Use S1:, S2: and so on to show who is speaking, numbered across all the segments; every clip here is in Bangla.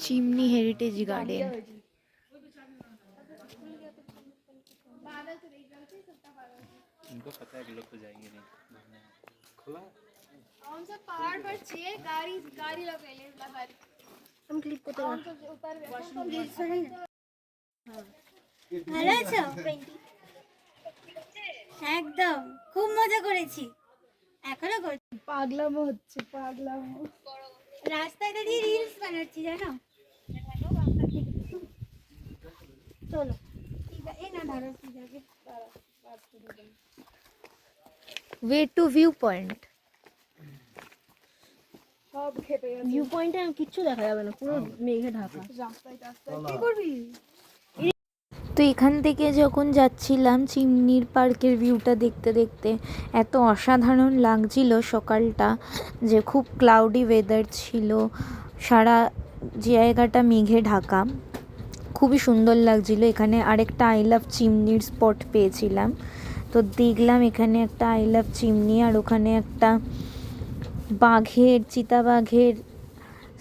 S1: Chimney heritage garden.
S2: इनको पता है कि लोग तो जाएंगे नहीं। खुला
S3: हम सब पहाड़ पर छिए, गाड़ी गाड़ी लगेले गाड़ी हम क्लिक করতে পারব। हम सब ऊपर हम रील सही না। ভালো আছো? একদম খুব মজা করেছি। এখনো করছি।
S4: পাগলামো হচ্ছে, পাগলামো।
S3: রাস্তায় দাঁড়িয়ে রিলস বানাচ্ছি জানো? চলো ঠিক আছে, এই না ধরো ঠিক আছে।
S1: Way to view point.
S4: সব খেপে গেছে।
S5: ভিউ পয়েন্টে কিচ্ছু দেখা যাবে না, পুরো মেঘে ঢাকা।
S4: রাস্তায় রাস্তায় কি করবি?
S1: তো এখান থেকে যখন যাচ্ছিলাম চিমনির পার্কের ভিউটা দেখতে দেখতে এত অসাধারণ লাগছিল সকালটা, যে খুব ক্লাউডি ওয়েদার ছিল, সারা জায়গাটা মেঘে ঢাকা, খুবই সুন্দর লাগছিল। এখানে আরেকটা আই লাভ চিমনির স্পট পেয়েছিলাম, তো দেখলাম এখানে একটা আই লাভ চিমনি, আর ওখানে একটা বাঘের, চিতাবাঘের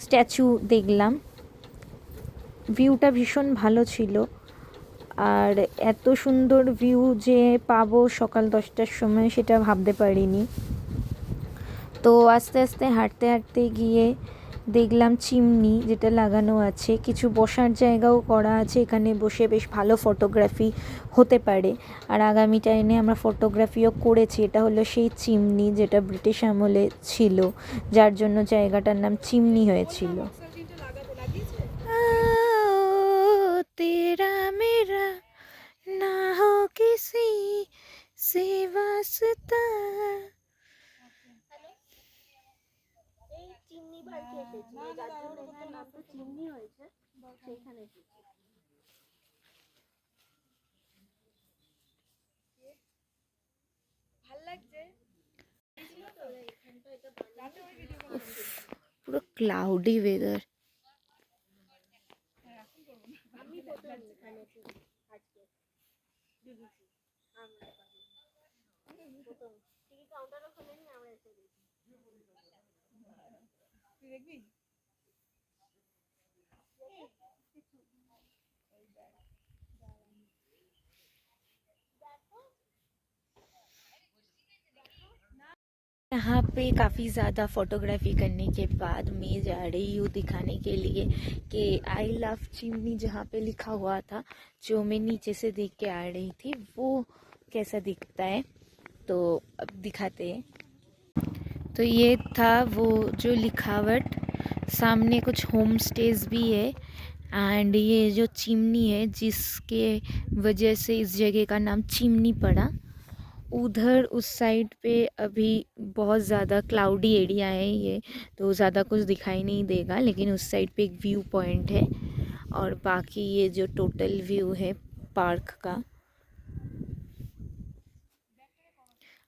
S1: স্ট্যাচু দেখলাম। ভিউটা ভীষণ ভালো ছিল, আর এত সুন্দর ভিউ যে পাবো সকাল 10টার সময় সেটা ভাবতে পারিনি। তো আস্তে আস্তে হাঁটতে হাঁটতে গিয়ে দেখলাম চিমনি যেটা লাগানো আছে, কিছু বসার জায়গাও করা আছে, এখানে বসে বেশ ভালো ফটোগ্রাফি হতে পারে। আর আগামী টাইমে আমরা ফটোগ্রাফিও করেছি। এটা হলো সেই চিমনি যেটা ব্রিটিশ আমলে ছিল, যার জন্য জায়গাটার নাম চিমনি হয়েছিল। तेरा मेरा ना हो किसी से वास्ता।
S5: এই চিমনি পার্কে এসেছি, যার জন্য এখানে নামটা চিমনি হয়েছে, সেইখানে এসেছি।
S4: ভাল লাগছে।
S1: পুরো ক্লাউডি ওয়েদার।
S5: আমি প্রথম এখানে এসেছি আজকে দেখেছি। আমরা প্রথম টিকিট কাউন্টারও খোলেনি, আমরা এসে গেছি।
S4: তুই দেখবি?
S1: यहाँ पे काफ़ी ज़्यादा फ़ोटोग्राफी करने के बाद मैं जा रही हूँ दिखाने के लिए कि आई लव चिमनी जहाँ पे लिखा हुआ था, जो मैं नीचे से देख के आ रही थी, वो कैसा दिखता है। तो अब दिखाते हैं। तो ये था वो जो लिखावट, सामने कुछ होम स्टेज भी है, एंड ये जो चिमनी है जिसके वजह से इस जगह का नाम चिमनी पड़ा। उधर उस साइड पे अभी बहुत ज़्यादा क्लाउडी एरिया है ये, तो ज़्यादा कुछ दिखाई नहीं देगा, लेकिन उस साइड पे एक व्यू पॉइंट है, और बाकी ये जो टोटल व्यू है पार्क का।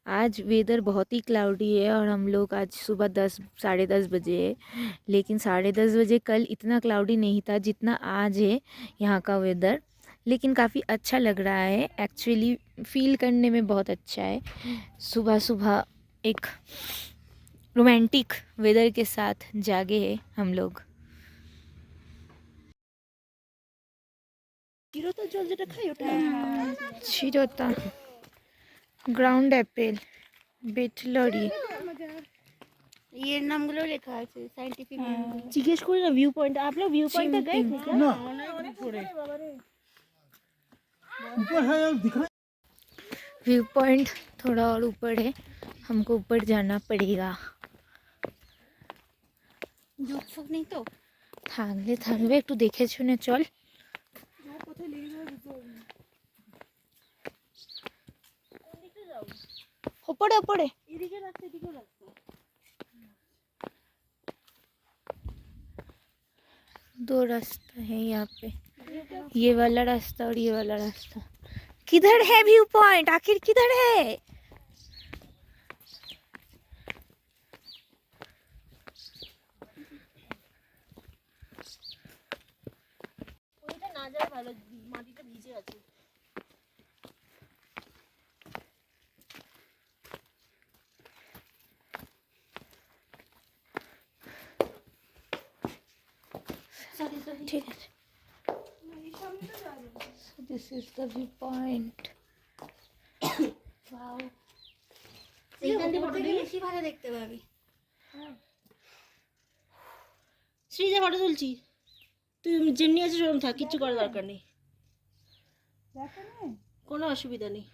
S1: आज वेदर बहुत ही क्लाउडी है, और हम लोग आज सुबह 10 साढ़े 10 बजे है, लेकिन 10:30 बजे कल इतना क्लाउडी नहीं था जितना आज है यहाँ का वेदर। लेकिन काफ़ी अच्छा लग रहा है, एक्चुअली फील करने में बहुत अच्छा है। सुबह सुबह एक रोमांटिक वेदर के साथ जागे हैं हम लोग।
S5: চিরতা জল যেটা খাই ওটা
S1: চিরতা, গ্রাউন্ড অ্যাপেল, বেটলরি।
S3: এর নামগুলো লেখা আছে সায়েন্টিফিক নামগুলো।
S5: জিজ্ঞেস করি না ভিউ पॉइंट, आप लोग व्यू पॉइंट तक गए थे क्या?
S6: ना
S5: ऊपर है।
S6: ऊपर है यार, दिख रहा
S1: व्यू पॉइंट थोड़ा और ऊपर है, हमको ऊपर जाना पड़ेगा।
S3: ঝোঁক ফোক নেই তো?
S1: থাকলে থাকবে, একটু দেখে শুনে চল। ওপরে ওপরে
S5: এদিকে রাস্তা, এদিকে রাস্তা।
S1: दो रास्ता है यहाँ पे, ये वाला रास्ता और ये वाला रास्ता। किधर है व्यू पॉइंट, आखिर किधर है?
S5: ওইটা না যায় ভালো, মাটিটা ভিজে আছে।
S1: ঠিক আছে। So this is the view point.
S5: Wow. এইখান থেকে ফটো দিলে বেশি ভালো দেখতে পাবি। শ্রীজা ফটো তুলছি, তুই যেমনি আছিস ওরকম থাক, কিচ্ছু করার দরকার নেই, কোনো অসুবিধা নেই।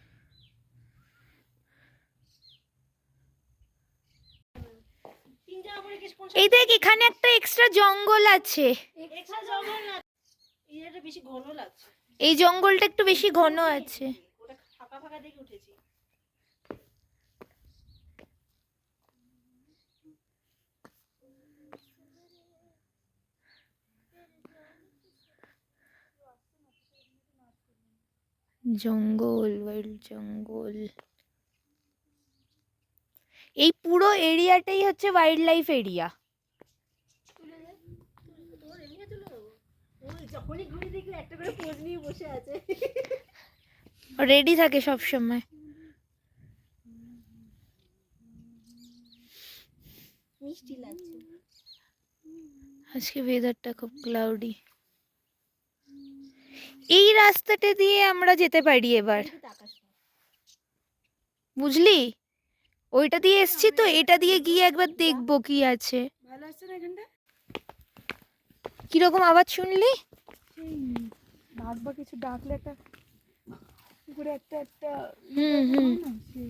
S1: এই দেখ এখানে একটা এক্সট্রা জঙ্গল আছে।
S5: এক্সট্রা জঙ্গল না, এটা বেশি ঘন লাগছে,
S1: এই জঙ্গলটা একটু বেশি ঘন আছে।
S5: ওটা ফাঁকা ফাঁকা দেখে উঠেছি।
S1: জঙ্গল, ওয়াইল্ড জঙ্গল। এই পুরো এরিয়াটাই হচ্ছে ওয়াইল্ড লাইফ এরিয়া।
S5: যখনই ঘুরে দেখি একটা করে পোজ নিয়ে বসে আছে,
S1: রেডি থাকে সব সময়।
S5: মিষ্টি লাগছে।
S1: আজকে ওয়েদারটা খুব ক্লাউডি। এই রাস্তাটা দিয়ে আমরা যেতে পারি এবার, বুঝলি? ওইটা দিয়ে এসছি তো, এটা দিয়ে গিয়ে একবার দেখবো কি আছে।
S4: ভালো আসছে না এখানটা?
S1: কিরকম আওয়াজ শুনলি?
S4: সেই বাঘ বা কিছু ডাকলে একটা পুকুরে একটা
S1: হুম হুম।
S4: না, সেই